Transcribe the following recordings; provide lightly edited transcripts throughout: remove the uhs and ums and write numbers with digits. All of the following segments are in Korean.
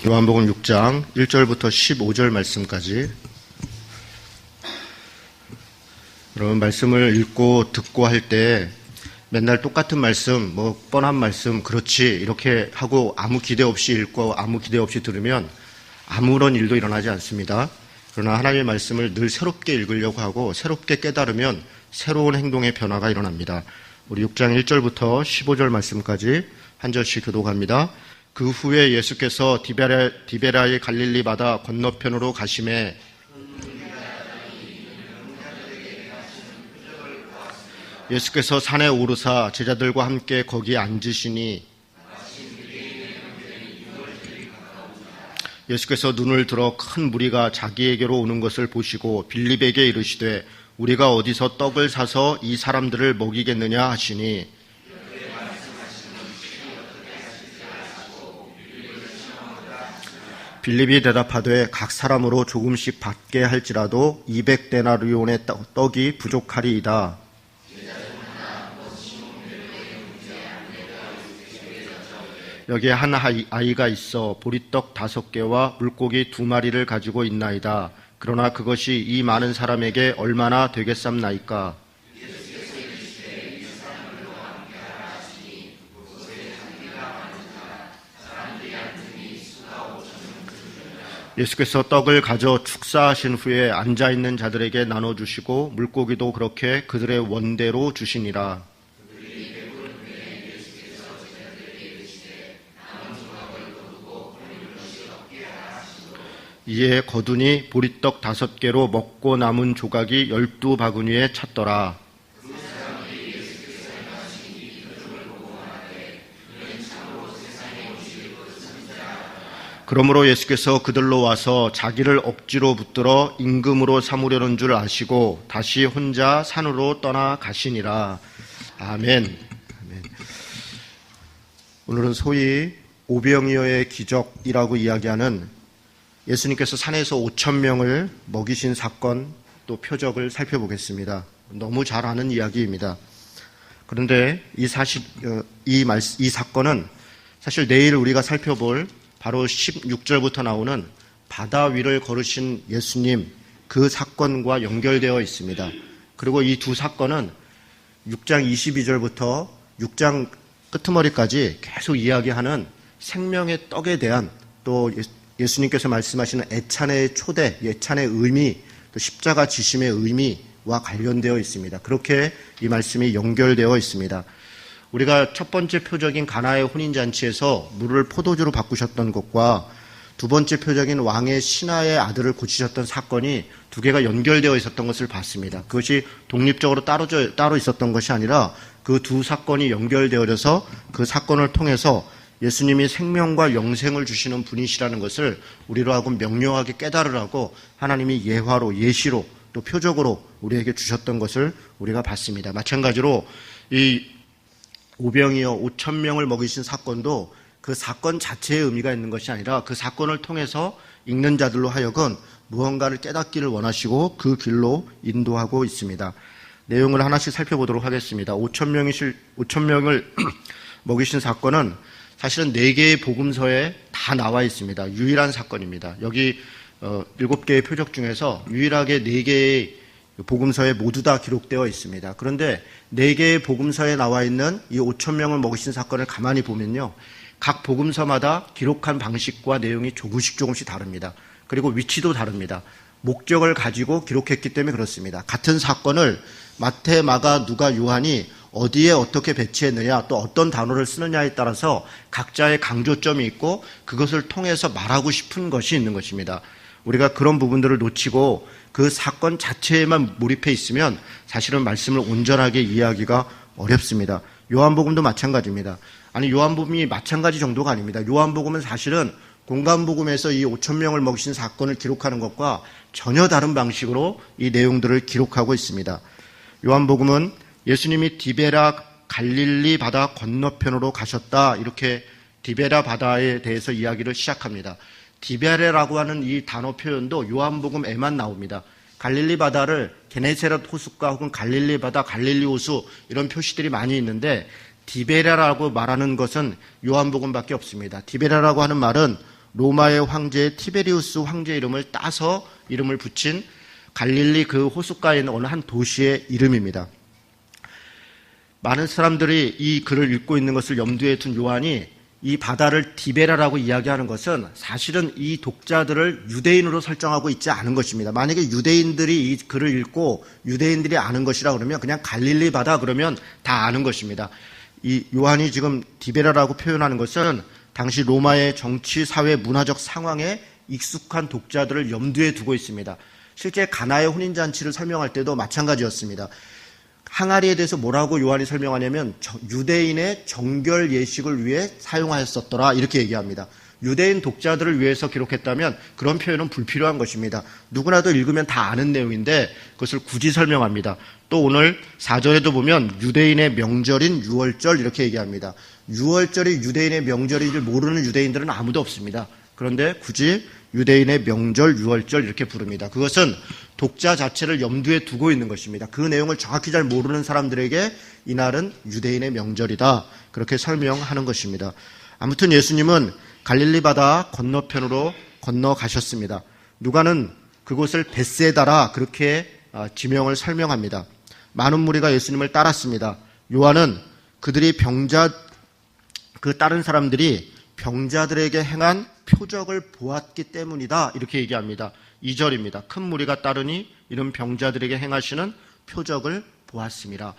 요한복음 6장 1절부터 15절 말씀까지. 여러분, 말씀을 읽고 듣고 할 때 맨날 똑같은 말씀, 뻔한 말씀, 그렇지 이렇게 하고 아무 기대 없이 읽고 아무 기대 없이 들으면 아무런 일도 일어나지 않습니다. 그러나 하나님의 말씀을 늘 새롭게 읽으려고 하고 새롭게 깨달으면 새로운 행동의 변화가 일어납니다. 우리 6장 1절부터 15절 말씀까지 한 절씩 교독합니다. 그 후에 예수께서 디베라의 갈릴리 바다 건너편으로 가심에 예수께서 산에 오르사 제자들과 함께 거기에 앉으시니 예수께서 눈을 들어 큰 무리가 자기에게로 오는 것을 보시고 빌립에게 이르시되 우리가 어디서 떡을 사서 이 사람들을 먹이겠느냐 하시니 빌립이 대답하되 각 사람으로 조금씩 받게 할지라도 200데나리온의 떡이 부족하리이다. 여기에 한 아이가 있어 보리떡 5개와 물고기 2마리를 가지고 있나이다. 그러나 그것이 이 많은 사람에게 얼마나 되겠삼나이까? 예수께서 떡을 가져 축사하신 후에 앉아있는 자들에게 나눠주시고 물고기도 그렇게 그들의 원대로 주시니라. 이에 거두니 보리떡 5개로 먹고 남은 조각이 12바구니에 찼더라. 그러므로 예수께서 그들로 와서 자기를 억지로 붙들어 임금으로 삼으려는 줄 아시고 다시 혼자 산으로 떠나 가시니라. 아멘. 오늘은 소위 오병이어의 기적이라고 이야기하는 예수님께서 산에서 5,000명을 먹이신 사건 또 표적을 살펴보겠습니다. 너무 잘 아는 이야기입니다. 그런데 이 사건은 사실 내일 우리가 살펴볼 바로 16절부터 나오는 바다 위를 걸으신 예수님 그 사건과 연결되어 있습니다. 그리고 이 두 사건은 6장 22절부터 6장 끄트머리까지 계속 이야기하는 생명의 떡에 대한 또 예수님께서 말씀하시는 애찬의 초대, 애찬의 의미, 또 십자가 지심의 의미와 관련되어 있습니다. 그렇게 이 말씀이 연결되어 있습니다. 우리가 첫 번째 표적인 가나의 혼인잔치에서 물을 포도주로 바꾸셨던 것과 두 번째 표적인 왕의 신하의 아들을 고치셨던 사건이 두 개가 연결되어 있었던 것을 봤습니다. 그것이 독립적으로 따로 있었던 것이 아니라 그 두 사건이 연결되어져서 그 사건을 통해서 예수님이 생명과 영생을 주시는 분이시라는 것을 우리로 하여금 명료하게 깨달으라고 하나님이 예화로, 예시로 또 표적으로 우리에게 주셨던 것을 우리가 봤습니다. 마찬가지로 이 오병이어 5,000명을 먹이신 사건도 그 사건 자체의 의미가 있는 것이 아니라 그 사건을 통해서 읽는 자들로 하여금 무언가를 깨닫기를 원하시고 그 길로 인도하고 있습니다. 내용을 하나씩 살펴보도록 하겠습니다. 5,000명을 먹이신 사건은 사실은 4개의 복음서에 다 나와 있습니다. 유일한 사건입니다. 여기 7개의 표적 중에서 유일하게 4개의 복음서에 모두 다 기록되어 있습니다. 그런데 4개의 복음서에 나와 있는 이 5,000명을 먹이신 사건을 가만히 보면요. 각 복음서마다 기록한 방식과 내용이 조금씩 다릅니다. 그리고 위치도 다릅니다. 목적을 가지고 기록했기 때문에 그렇습니다. 같은 사건을 마태, 마가, 누가, 요한이 어디에 어떻게 배치했느냐 또 어떤 단어를 쓰느냐에 따라서 각자의 강조점이 있고 그것을 통해서 말하고 싶은 것이 있는 것입니다. 우리가 그런 부분들을 놓치고 그 사건 자체에만 몰입해 있으면 사실은 말씀을 온전하게 이해하기가 어렵습니다. 요한복음도 마찬가지입니다. 아니 요한복음이 마찬가지 정도가 아닙니다. 요한복음은 사실은 공간복음에서 이 5,000명을 먹이신 사건을 기록하는 것과 전혀 다른 방식으로 이 내용들을 기록하고 있습니다. 요한복음은 예수님이 디베라 갈릴리 바다 건너편으로 가셨다 이렇게 디베라 바다에 대해서 이야기를 시작합니다. 디베레라고 하는 이 단어 표현도 요한복음에만 나옵니다. 갈릴리 바다를 게네사렛 호숫가 혹은 갈릴리 바다, 갈릴리 호수 이런 표시들이 많이 있는데 디베레라고 말하는 것은 요한복음밖에 없습니다. 디베레라고 하는 말은 로마의 황제 티베리우스 황제 이름을 따서 이름을 붙인 갈릴리 그 호숫가에 있는 어느 한 도시의 이름입니다. 많은 사람들이 이 글을 읽고 있는 것을 염두에 둔 요한이 이 바다를 디베라라고 이야기하는 것은 사실은 이 독자들을 유대인으로 설정하고 있지 않은 것입니다. 만약에 유대인들이 이 글을 읽고 유대인들이 아는 것이라 그러면 그냥 갈릴리 바다 그러면 다 아는 것입니다. 이 요한이 지금 디베라라고 표현하는 것은 당시 로마의 정치, 사회, 문화적 상황에 익숙한 독자들을 염두에 두고 있습니다. 실제 가나의 혼인잔치를 설명할 때도 마찬가지였습니다. 항아리에 대해서 뭐라고 요한이 설명하냐면 유대인의 정결 예식을 위해 사용하였었더라 이렇게 얘기합니다. 유대인 독자들을 위해서 기록했다면 그런 표현은 불필요한 것입니다. 누구나도 읽으면 다 아는 내용인데 그것을 굳이 설명합니다. 또 오늘 4절에도 보면 유대인의 명절인 유월절 이렇게 얘기합니다. 유월절이 유대인의 명절인 줄 모르는 유대인들은 아무도 없습니다. 그런데 굳이 유대인의 명절, 유월절 이렇게 부릅니다. 그것은 독자 자체를 염두에 두고 있는 것입니다. 그 내용을 정확히 잘 모르는 사람들에게 이날은 유대인의 명절이다. 그렇게 설명하는 것입니다. 아무튼 예수님은 갈릴리 바다 건너편으로 건너가셨습니다. 누가는 그곳을 벳세다라 그렇게 지명을 설명합니다. 많은 무리가 예수님을 따랐습니다. 요한은 그들이 그 다른 사람들이 병자들에게 행한 표적을 보았기 때문이다 이렇게 얘기합니다. 2절입니다. 큰 무리가 따르니 이런 병자들에게 행하시는 표적을 보았습니다.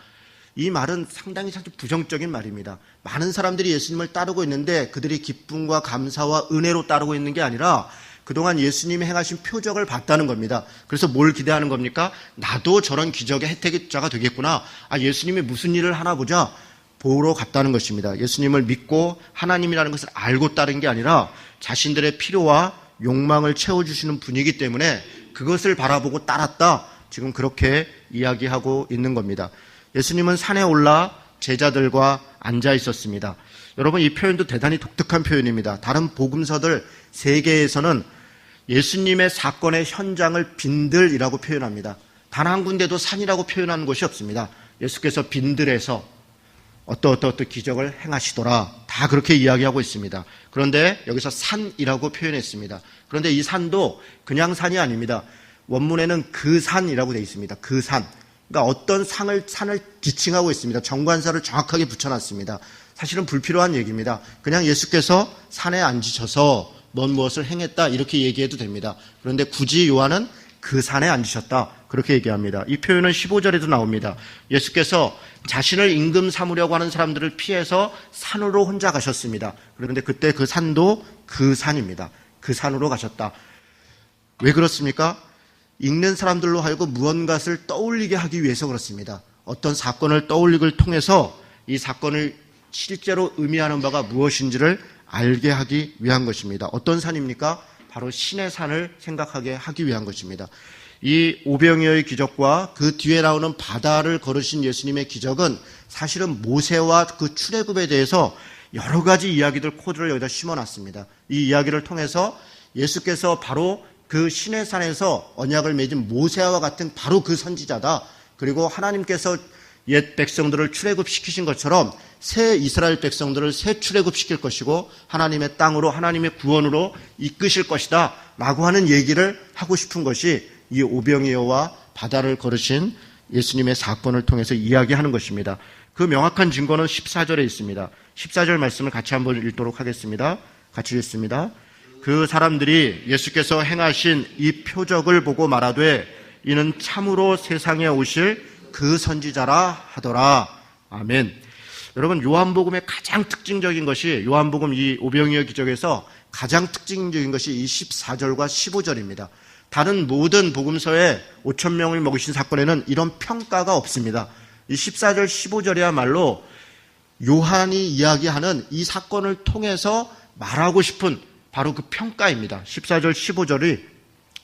이 말은 상당히 부정적인 말입니다. 많은 사람들이 예수님을 따르고 있는데 그들이 기쁨과 감사와 은혜로 따르고 있는 게 아니라 그동안 예수님이 행하신 표적을 봤다는 겁니다. 그래서 뭘 기대하는 겁니까? 나도 저런 기적의 혜택자가 되겠구나. 예수님이 무슨 일을 하나 보자. 보러 갔다는 것입니다. 예수님을 믿고 하나님이라는 것을 알고 따른 게 아니라 자신들의 필요와 욕망을 채워주시는 분이기 때문에 그것을 바라보고 따랐다. 지금 그렇게 이야기하고 있는 겁니다. 예수님은 산에 올라 제자들과 앉아 있었습니다. 여러분 이 표현도 대단히 독특한 표현입니다. 다른 복음서들 3개에서는 예수님의 사건의 현장을 빈들이라고 표현합니다. 단 한 군데도 산이라고 표현하는 곳이 없습니다. 예수께서 빈들에서 어떤 기적을 행하시더라. 다 그렇게 이야기하고 있습니다. 그런데 여기서 산이라고 표현했습니다. 그런데 이 산도 그냥 산이 아닙니다. 원문에는 그 산이라고 되어 있습니다. 그 산. 그러니까 어떤 산을 지칭하고 있습니다. 정관사를 정확하게 붙여놨습니다. 사실은 불필요한 얘기입니다. 그냥 예수께서 산에 앉으셔서 넌 무엇을 행했다 이렇게 얘기해도 됩니다. 그런데 굳이 요한은 그 산에 앉으셨다 그렇게 얘기합니다. 이 표현은 15절에도 나옵니다. 예수께서 자신을 임금 삼으려고 하는 사람들을 피해서 산으로 혼자 가셨습니다. 그런데 그때 그 산도 그 산입니다. 그 산으로 가셨다. 왜 그렇습니까? 읽는 사람들로 하여금 무언가를 떠올리게 하기 위해서 그렇습니다. 어떤 사건을 떠올리기를 통해서 이 사건을 실제로 의미하는 바가 무엇인지를 알게 하기 위한 것입니다. 어떤 산입니까? 바로 신의 산을 생각하게 하기 위한 것입니다. 이 오병이어의 기적과 그 뒤에 나오는 바다를 걸으신 예수님의 기적은 사실은 모세와 그 출애굽에 대해서 여러 가지 이야기들 코드를 여기다 심어놨습니다. 이 이야기를 통해서 예수께서 바로 그 신의 산에서 언약을 맺은 모세와 같은 바로 그 선지자다. 그리고 하나님께서 옛 백성들을 출애굽시키신 것처럼 새 이스라엘 백성들을 새 출애굽시킬 것이고 하나님의 땅으로 하나님의 구원으로 이끄실 것이다 라고 하는 얘기를 하고 싶은 것이 이 오병이어와 바다를 걸으신 예수님의 사건을 통해서 이야기하는 것입니다. 그 명확한 증거는 14절에 있습니다. 14절 말씀을 같이 한번 읽도록 하겠습니다. 같이 읽습니다. 그 사람들이 예수께서 행하신 이 표적을 보고 말하되 이는 참으로 세상에 오실 그 선지자라 하더라. 아멘. 여러분 요한복음의 가장 특징적인 것이 요한복음 이 오병이어 기적에서 가장 특징적인 것이 이 14절과 15절입니다. 다른 모든 복음서에 5,000명을 먹이신 사건에는 이런 평가가 없습니다. 이 14절 15절이야말로 요한이 이야기하는 이 사건을 통해서 말하고 싶은 바로 그 평가입니다. 14절 15절이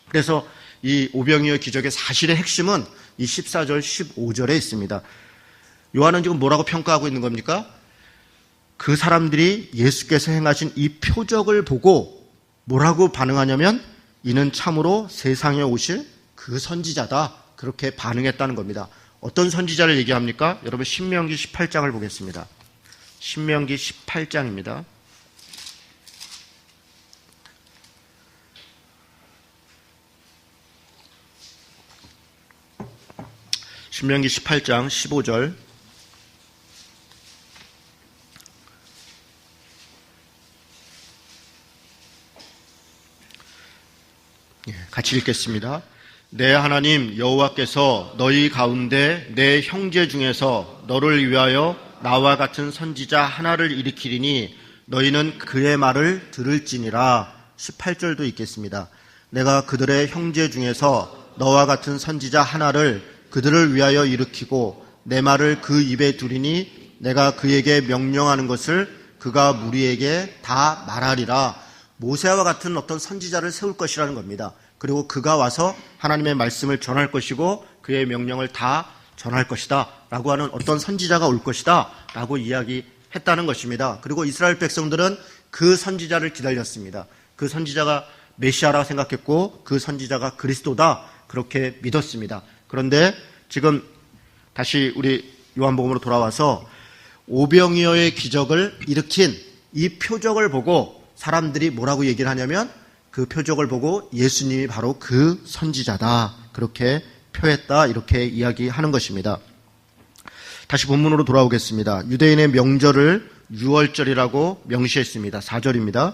그래서 이 오병이어 기적의 사실의 핵심은 이 14절 15절에 있습니다. 요한은 지금 뭐라고 평가하고 있는 겁니까? 그 사람들이 예수께서 행하신 이 표적을 보고 뭐라고 반응하냐면 이는 참으로 세상에 오실 그 선지자다. 그렇게 반응했다는 겁니다. 어떤 선지자를 얘기합니까? 여러분 신명기 18장을 보겠습니다. 신명기 18장입니다. 신명기 18장 15절. 같이 읽겠습니다. 내 하나님 여호와께서 너희 가운데 내 형제 중에서 너를 위하여 나와 같은 선지자 하나를 일으키리니 너희는 그의 말을 들을지니라. 18절도 읽겠습니다. 내가 그들의 형제 중에서 너와 같은 선지자 하나를 그들을 위하여 일으키고 내 말을 그 입에 두리니 내가 그에게 명령하는 것을 그가 무리에게 다 말하리라. 모세와 같은 어떤 선지자를 세울 것이라는 겁니다. 그리고 그가 와서 하나님의 말씀을 전할 것이고 그의 명령을 다 전할 것이다 라고 하는 어떤 선지자가 올 것이다 라고 이야기했다는 것입니다. 그리고 이스라엘 백성들은 그 선지자를 기다렸습니다. 그 선지자가 메시아라고 생각했고 그 선지자가 그리스도다 그렇게 믿었습니다. 그런데 지금 다시 우리 요한복음으로 돌아와서 오병이어의 기적을 일으킨 이 표적을 보고 사람들이 뭐라고 얘기를 하냐면 그 표적을 보고 예수님이 바로 그 선지자다 그렇게 표했다 이렇게 이야기하는 것입니다. 다시 본문으로 돌아오겠습니다. 유대인의 명절을 유월절이라고 명시했습니다. 4절입니다.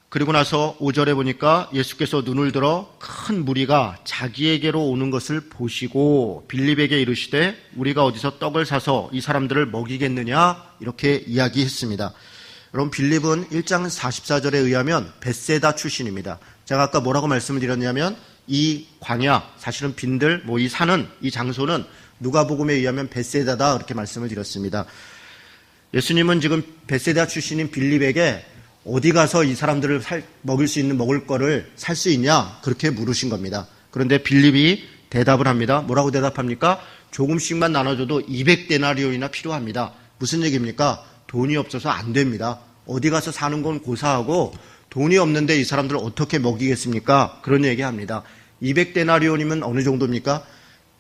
그리고 나서 5절에 보니까 예수께서 눈을 들어 큰 무리가 자기에게로 오는 것을 보시고 빌립에게 이르시되 우리가 어디서 떡을 사서 이 사람들을 먹이겠느냐 이렇게 이야기했습니다. 여러분 빌립은 1장 44절에 의하면 벳세다 출신입니다. 제가 아까 뭐라고 말씀을 드렸냐면 이 광야 사실은 빈들 이 산은 이 장소는 누가복음에 의하면 벳세다다 이렇게 말씀을 드렸습니다. 예수님은 지금 벳세다 출신인 빌립에게 어디 가서 이 사람들을 먹일 수 있는 먹을 거를 살 수 있냐 그렇게 물으신 겁니다. 그런데 빌립이 대답을 합니다. 뭐라고 대답합니까? 조금씩만 나눠줘도 200데나리온이나 필요합니다. 무슨 얘기입니까? 돈이 없어서 안 됩니다. 어디 가서 사는 건 고사하고 돈이 없는데 이 사람들을 어떻게 먹이겠습니까? 그런 얘기합니다. 200데나리온이면 어느 정도입니까?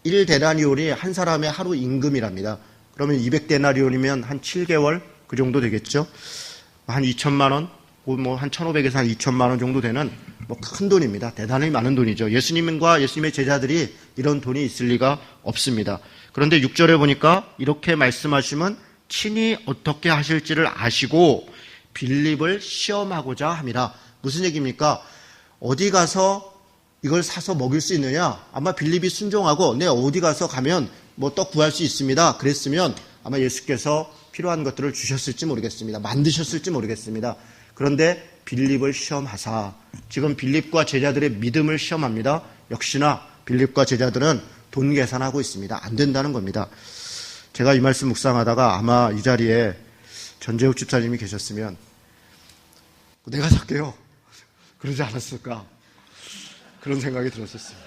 1데나리온이 한 사람의 하루 임금이랍니다. 그러면 200데나리온이면 한 7개월 그 정도 되겠죠? 한 2천만 원, 한 1,500에서 한 2천만 원 정도 되는 큰 돈입니다. 대단히 많은 돈이죠. 예수님과 예수님의 제자들이 이런 돈이 있을 리가 없습니다. 그런데 6절에 보니까 이렇게 말씀하시면 친히 어떻게 하실지를 아시고 빌립을 시험하고자 함이라. 무슨 얘기입니까? 어디 가서 이걸 사서 먹일 수 있느냐? 아마 빌립이 순종하고 어디 가서 가면 떡 구할 수 있습니다. 그랬으면 아마 예수께서 필요한 것들을 주셨을지 모르겠습니다. 만드셨을지 모르겠습니다. 그런데 빌립을 시험하사 지금 빌립과 제자들의 믿음을 시험합니다. 역시나 빌립과 제자들은 돈 계산하고 있습니다. 안 된다는 겁니다. 제가 이 말씀 묵상하다가 아마 이 자리에 전재욱 집사님이 계셨으면 내가 살게요. 그러지 않았을까? 그런 생각이 들었었어요.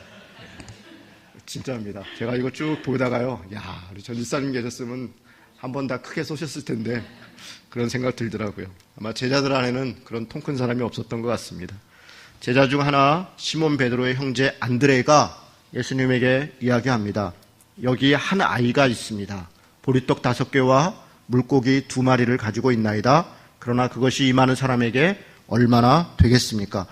진짜입니다. 제가 이거 쭉 보다가요. 우리 전 집사님 계셨으면 한 번 다 크게 쏘셨을 텐데 그런 생각 들더라고요. 아마 제자들 안에는 그런 통 큰 사람이 없었던 것 같습니다. 제자 중 하나 시몬 베드로의 형제 안드레가 예수님에게 이야기합니다. 여기 한 아이가 있습니다. 보리떡 5개와 물고기 2마리를 가지고 있나이다. 그러나 그것이 이 많은 사람에게 얼마나 되겠습니까?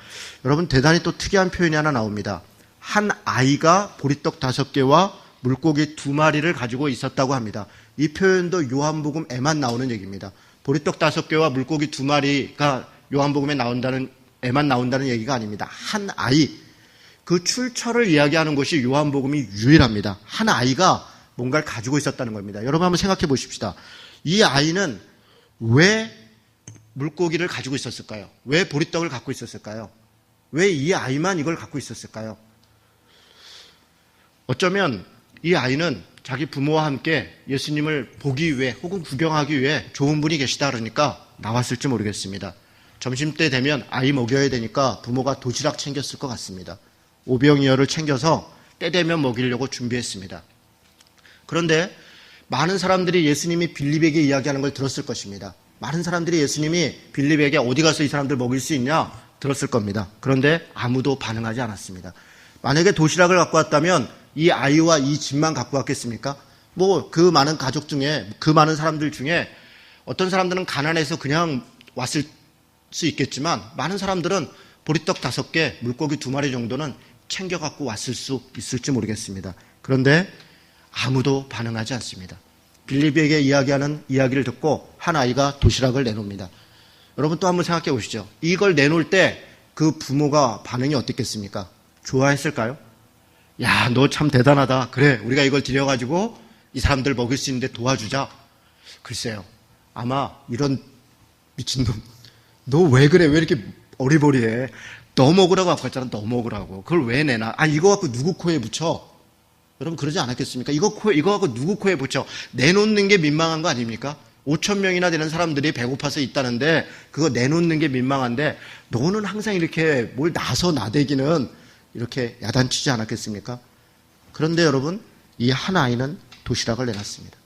여러분 대단히 또 특이한 표현이 하나 나옵니다. 한 아이가 보리떡 5개와 물고기 2마리를 가지고 있었다고 합니다. 이 표현도 요한복음에만 나오는 얘기입니다. 보리떡 5개와 물고기 2마리가 요한복음에 에만 나온다는 얘기가 아닙니다. 한 아이, 그 출처를 이야기하는 것이 요한복음이 유일합니다. 한 아이가 뭔가를 가지고 있었다는 겁니다. 여러분 한번 생각해 보십시다. 이 아이는 왜 물고기를 가지고 있었을까요? 왜 보리떡을 갖고 있었을까요? 왜 이 아이만 이걸 갖고 있었을까요? 어쩌면 이 아이는 자기 부모와 함께 예수님을 보기 위해 혹은 구경하기 위해 좋은 분이 계시다 그러니까 나왔을지 모르겠습니다. 점심때 되면 아이 먹여야 되니까 부모가 도시락 챙겼을 것 같습니다. 오병이어를 챙겨서 때 되면 먹이려고 준비했습니다. 그런데 많은 사람들이 예수님이 빌립에게 이야기하는 걸 들었을 것입니다. 많은 사람들이 예수님이 빌립에게 어디 가서 이 사람들 먹일 수 있냐 들었을 겁니다. 그런데 아무도 반응하지 않았습니다. 만약에 도시락을 갖고 왔다면 이 아이와 이 집만 갖고 왔겠습니까? 그 많은 가족 중에, 그 많은 사람들 중에 어떤 사람들은 가난해서 그냥 왔을 수 있겠지만 많은 사람들은 보리떡 5개, 물고기 2마리 정도는 챙겨갖고 왔을 수 있을지 모르겠습니다. 그런데 아무도 반응하지 않습니다. 빌립에게 이야기하는 이야기를 듣고 한 아이가 도시락을 내놓습니다. 여러분 또 한번 생각해 보시죠. 이걸 내놓을 때 그 부모가 반응이 어땠겠습니까? 좋아했을까요? 야, 너 참 대단하다. 그래, 우리가 이걸 드려가지고 이 사람들 먹일 수 있는데 도와주자. 글쎄요. 아마 이런 미친놈, 너 왜 그래? 왜 이렇게 어리버리해? 너 먹으라고 갖고 왔잖아. 너 먹으라고. 그걸 왜 내놔? 이거 갖고 누구 코에 붙여? 여러분 그러지 않았겠습니까? 이거 갖고 누구 코에 붙여? 내놓는 게 민망한 거 아닙니까? 5천 명이나 되는 사람들이 배고파서 있다는데 그거 내놓는 게 민망한데 너는 항상 이렇게 뭘 나서 나대기는 이렇게 야단치지 않았겠습니까? 그런데 여러분 이 한 아이는 도시락을 내놨습니다.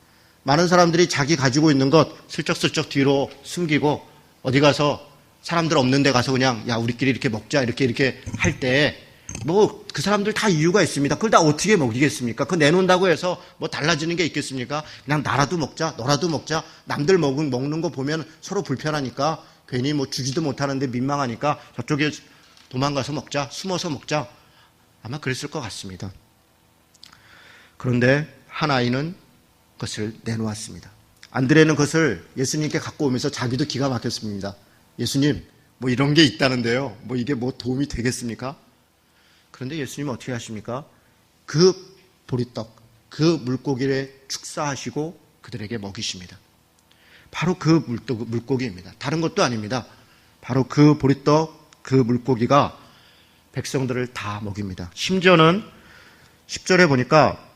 많은 사람들이 자기 가지고 있는 것 슬쩍슬쩍 뒤로 숨기고 어디 가서 사람들 없는 데 가서 그냥 야 우리끼리 이렇게 먹자 이렇게 할 때 뭐 그 사람들 다 이유가 있습니다. 그걸 다 어떻게 먹이겠습니까? 그거 내놓는다고 해서 뭐 달라지는 게 있겠습니까? 그냥 나라도 먹자, 너라도 먹자. 남들 먹는 거 보면 서로 불편하니까 괜히 뭐 주지도 못하는데 민망하니까 저쪽에 도망가서 먹자, 숨어서 먹자. 아마 그랬을 것 같습니다. 그런데 한 아이는 그것을 내놓았습니다. 안드레는 그것을 예수님께 갖고 오면서 자기도 기가 막혔습니다. 예수님, 뭐 이런 게 있다는데요. 뭐 이게 뭐 도움이 되겠습니까? 그런데 예수님은 어떻게 하십니까? 그 보리떡, 그 물고기를 축사하시고 그들에게 먹이십니다. 바로 그 물고기입니다. 다른 것도 아닙니다. 바로 그 보리떡, 그 물고기가 백성들을 다 먹입니다. 심지어는 10절에 보니까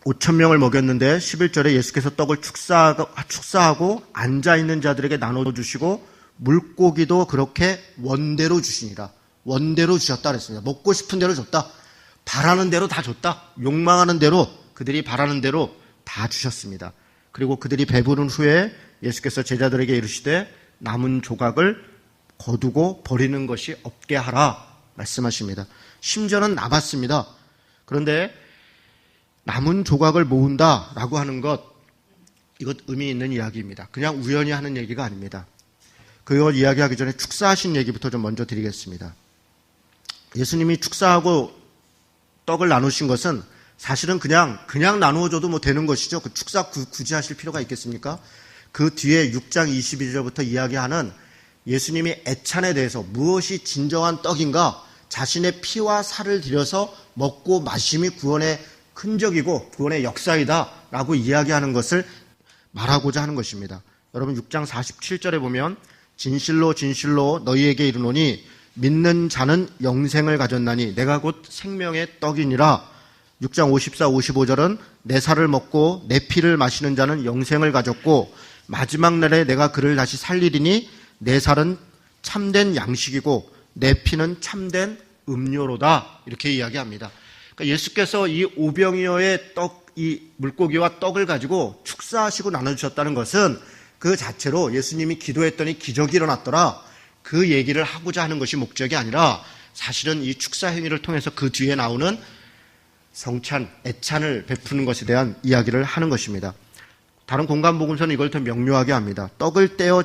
5천 명을 먹였는데 11절에 예수께서 떡을 축사하고 앉아있는 자들에게 나눠주시고 물고기도 그렇게 원대로 주시니라. 원대로 주셨다 그랬습니다. 먹고 싶은 대로 줬다. 바라는 대로 다 줬다. 욕망하는 대로 그들이 바라는 대로 다 주셨습니다. 그리고 그들이 배부른 후에 예수께서 제자들에게 이르시되 남은 조각을 거두고 버리는 것이 없게 하라 말씀하십니다. 심지어는 남았습니다. 그런데 남은 조각을 모은다라고 하는 것, 이것 의미 있는 이야기입니다. 그냥 우연히 하는 얘기가 아닙니다. 그걸 이야기하기 전에 축사하신 얘기부터 좀 먼저 드리겠습니다. 예수님이 축사하고 떡을 나누신 것은 사실은 그냥 나누어줘도 뭐 되는 것이죠. 그 축사 굳이 하실 필요가 있겠습니까? 그 뒤에 6장 22절부터 이야기하는 예수님이 애찬에 대해서 무엇이 진정한 떡인가, 자신의 피와 살을 들여서 먹고 마심이 구원의 흔적이고 구원의 역사이다 라고 이야기하는 것을 말하고자 하는 것입니다. 여러분 6장 47절에 보면 진실로 진실로 너희에게 이르노니 믿는 자는 영생을 가졌나니 내가 곧 생명의 떡이니라. 6장 54, 55절은 내 살을 먹고 내 피를 마시는 자는 영생을 가졌고 마지막 날에 내가 그를 다시 살리리니 내 살은 참된 양식이고 내 피는 참된 음료로다. 이렇게 이야기합니다. 그러니까 예수께서 이 오병이어의 이 물고기와 떡을 가지고 축사하시고 나눠주셨다는 것은 그 자체로 예수님이 기도했더니 기적이 일어났더라. 그 얘기를 하고자 하는 것이 목적이 아니라 사실은 이 축사 행위를 통해서 그 뒤에 나오는 성찬, 애찬을 베푸는 것에 대한 이야기를 하는 것입니다. 다른 공간복음서는 이걸 더 명료하게 합니다. 떡을 떼어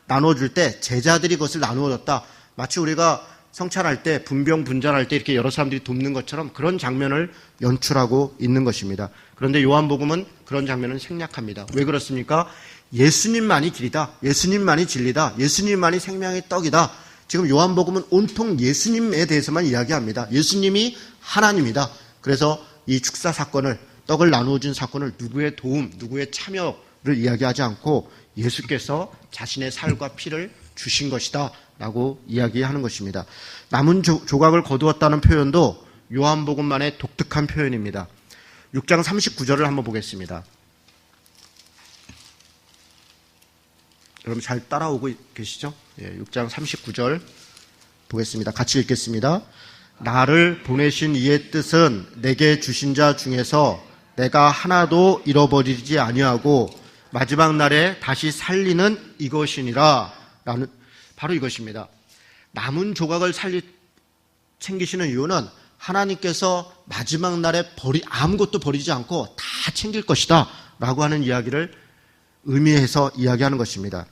나눠줄 때 제자들이 그것을 나누어줬다. 마치 우리가 성찬할 때 분병 분잔할 때 이렇게 여러 사람들이 돕는 것처럼 그런 장면을 연출하고 있는 것입니다. 그런데 요한복음은 그런 장면은 생략합니다. 왜 그렇습니까? 예수님만이 길이다. 예수님만이 진리다. 예수님만이 생명의 떡이다. 지금 요한복음은 온통 예수님에 대해서만 이야기합니다. 예수님이 하나님이다. 그래서 이 축사 사건을, 떡을 나누어 준 사건을 누구의 도움, 누구의 참여를 이야기하지 않고 예수께서 자신의 살과 피를 주신 것이다 라고 이야기하는 것입니다. 남은 조각을 거두었다는 표현도 요한복음만의 독특한 표현입니다. 6장 39절을 한번 보겠습니다. 여러분 잘 따라오고 계시죠? 6장 39절 보겠습니다. 같이 읽겠습니다. 나를 보내신 이의 뜻은 내게 주신 자 중에서 내가 하나도 잃어버리지 아니하고 마지막 날에 다시 살리는 이것이니라. 라는 바로 이것입니다. 남은 조각을 챙기시는 이유는 하나님께서 마지막 날에 아무것도 버리지 않고 다 챙길 것이다 라고 하는 이야기를 의미해서 이야기하는 것입니다.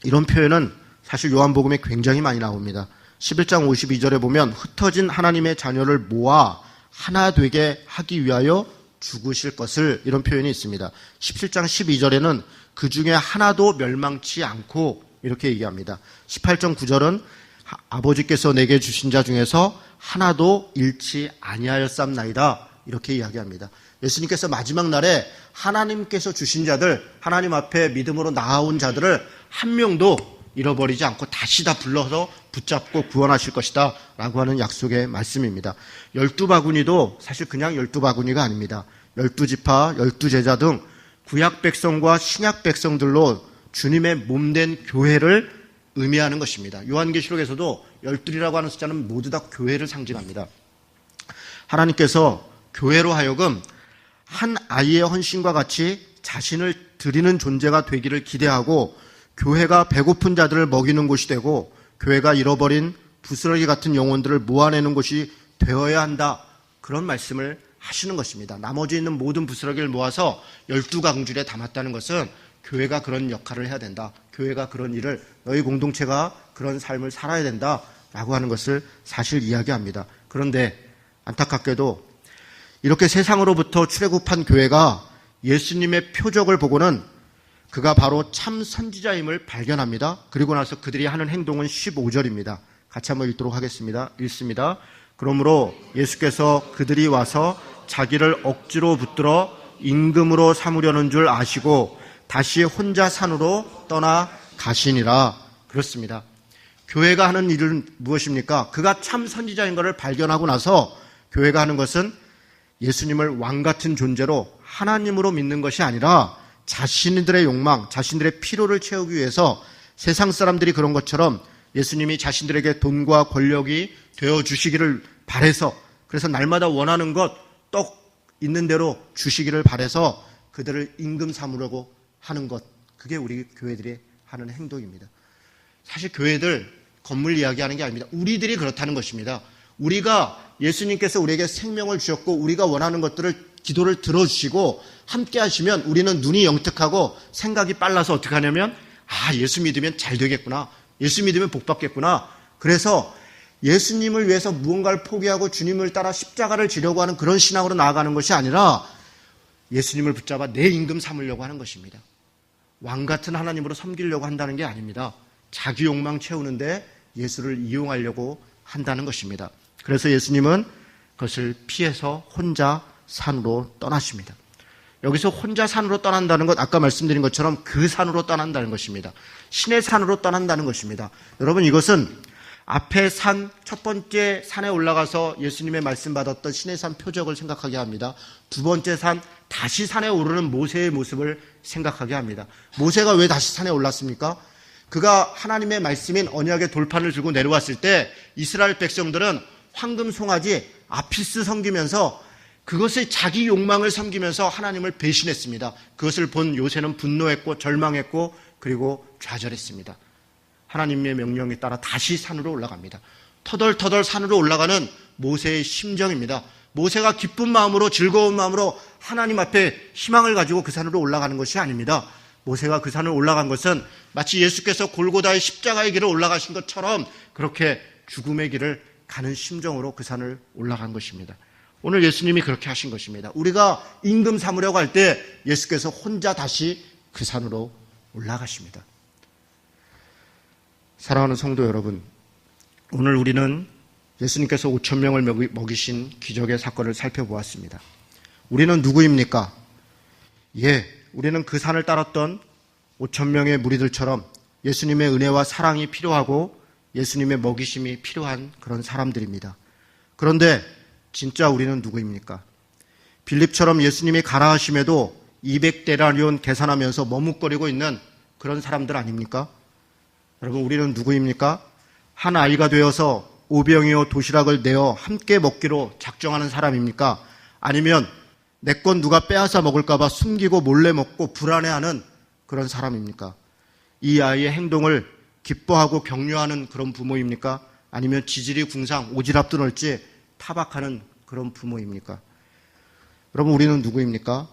이런 표현은 사실 요한복음에 굉장히 많이 나옵니다. 11장 52절에 보면 흩어진 하나님의 자녀를 모아 하나 되게 하기 위하여 죽으실 것을, 이런 표현이 있습니다. 17장 12절에는 그 중에 하나도 멸망치 않고 이렇게 얘기합니다. 18장 9절은 아버지께서 내게 주신 자 중에서 하나도 잃지 아니하였삼나이다, 이렇게 이야기합니다. 예수님께서 마지막 날에 하나님께서 주신 자들, 하나님 앞에 믿음으로 나아온 자들을 한 명도 잃어버리지 않고 다시 다 불러서 붙잡고 구원하실 것이다 라고 하는 약속의 말씀입니다. 12바구니도 사실 그냥 12바구니가 아닙니다. 12지파, 12제자 등 구약 백성과 신약 백성들로 주님의 몸된 교회를 의미하는 것입니다. 요한계시록에서도 12이라고 하는 숫자는 모두 다 교회를 상징합니다. 하나님께서 교회로 하여금 한 아이의 헌신과 같이 자신을 드리는 존재가 되기를 기대하고, 교회가 배고픈 자들을 먹이는 곳이 되고, 교회가 잃어버린 부스러기 같은 영혼들을 모아내는 곳이 되어야 한다, 그런 말씀을 하시는 것입니다. 나머지 있는 모든 부스러기를 모아서 12강줄에 담았다는 것은 교회가 그런 역할을 해야 된다, 교회가 그런 일을, 너희 공동체가 그런 삶을 살아야 된다라고 하는 것을 사실 이야기합니다. 그런데 안타깝게도 이렇게 세상으로부터 출애굽한 교회가 예수님의 표적을 보고는 그가 바로 참 선지자임을 발견합니다. 그리고 나서 그들이 하는 행동은 15절입니다. 같이 한번 읽도록 하겠습니다. 읽습니다. 그러므로 예수께서 그들이 와서 자기를 억지로 붙들어 임금으로 삼으려는 줄 아시고 다시 혼자 산으로 떠나 가시니라. 그렇습니다. 교회가 하는 일은 무엇입니까? 그가 참 선지자인 것을 발견하고 나서 교회가 하는 것은 예수님을 왕 같은 존재로 하나님으로 믿는 것이 아니라 자신들의 욕망, 자신들의 필요를 채우기 위해서 세상 사람들이 그런 것처럼 예수님이 자신들에게 돈과 권력이 되어주시기를 바라서, 그래서 날마다 원하는 것 떡 있는 대로 주시기를 바라서 그들을 임금 삼으려고 하는 것, 그게 우리 교회들이 하는 행동입니다. 사실 교회들 건물 이야기하는 게 아닙니다. 우리들이 그렇다는 것입니다. 우리가 예수님께서 우리에게 생명을 주셨고 우리가 원하는 것들을, 기도를 들어주시고 함께 하시면 우리는 눈이 영특하고 생각이 빨라서 어떻게 하냐면, 예수 믿으면 잘 되겠구나, 예수 믿으면 복 받겠구나, 그래서 예수님을 위해서 무언가를 포기하고 주님을 따라 십자가를 지려고 하는 그런 신앙으로 나아가는 것이 아니라 예수님을 붙잡아 내 임금 삼으려고 하는 것입니다. 왕 같은 하나님으로 섬기려고 한다는 게 아닙니다. 자기 욕망 채우는데 예수를 이용하려고 한다는 것입니다. 그래서 예수님은 그것을 피해서 혼자 산으로 떠나십니다. 여기서 혼자 산으로 떠난다는 것, 아까 말씀드린 것처럼 그 산으로 떠난다는 것입니다. 신의 산으로 떠난다는 것입니다. 여러분, 이것은 앞에 산, 첫 번째 산에 올라가서 예수님의 말씀 받았던 신의 산 표적을 생각하게 합니다. 두 번째 산, 다시 산에 오르는 모세의 모습을 생각하게 합니다. 모세가 왜 다시 산에 올랐습니까? 그가 하나님의 말씀인 언약의 돌판을 들고 내려왔을 때 이스라엘 백성들은 황금 송아지 아피스 섬기면서 그것의 자기 욕망을 섬기면서 하나님을 배신했습니다. 그것을 본 요새는 분노했고 절망했고 그리고 좌절했습니다. 하나님의 명령에 따라 다시 산으로 올라갑니다. 터덜터덜 산으로 올라가는 모세의 심정입니다. 모세가 기쁜 마음으로, 즐거운 마음으로 하나님 앞에 희망을 가지고 그 산으로 올라가는 것이 아닙니다. 모세가 그 산을 올라간 것은 마치 예수께서 골고다의 십자가의 길을 올라가신 것처럼 그렇게 죽음의 길을 가는 심정으로 그 산을 올라간 것입니다. 오늘 예수님이 그렇게 하신 것입니다. 우리가 임금 삼으려고 할 때 예수께서 혼자 다시 그 산으로 올라가십니다. 사랑하는 성도 여러분, 오늘 우리는 예수님께서 5,000명을 먹이신 기적의 사건을 살펴보았습니다. 우리는 누구입니까? 우리는 그 산을 따랐던 5,000명의 무리들처럼 예수님의 은혜와 사랑이 필요하고 예수님의 먹이심이 필요한 그런 사람들입니다. 그런데 진짜 우리는 누구입니까? 빌립처럼 예수님이 가라 하심에도 200데나리온 계산하면서 머뭇거리고 있는 그런 사람들 아닙니까? 여러분, 우리는 누구입니까? 한 아이가 되어서 오병이어 도시락을 내어 함께 먹기로 작정하는 사람입니까? 아니면 내 건 누가 빼앗아 먹을까 봐 숨기고 몰래 먹고 불안해하는 그런 사람입니까? 이 아이의 행동을 기뻐하고 격려하는 그런 부모입니까? 아니면 지질이 궁상, 오지랖도 넓지 타박하는 그런 부모입니까? 여러분, 우리는 누구입니까?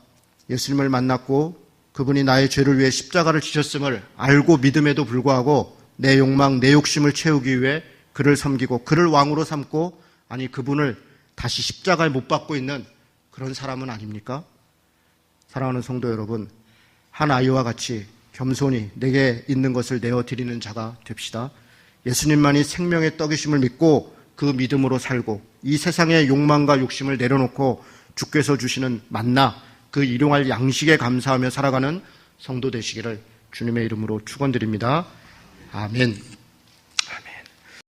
예수님을 만났고 그분이 나의 죄를 위해 십자가를 지셨음을 알고 믿음에도 불구하고 내 욕망, 내 욕심을 채우기 위해 그를 섬기고 그를 왕으로 삼고 아니 그분을 다시 십자가에 못 박고 있는 그런 사람은 아닙니까? 사랑하는 성도 여러분, 한 아이와 같이 겸손히 내게 있는 것을 내어드리는 자가 됩시다. 예수님만이 생명의 떡이심을 믿고 그 믿음으로 살고 이 세상의 욕망과 욕심을 내려놓고 주께서 주시는 만나 그 일용할 양식에 감사하며 살아가는 성도 되시기를 주님의 이름으로 축원드립니다. 아멘.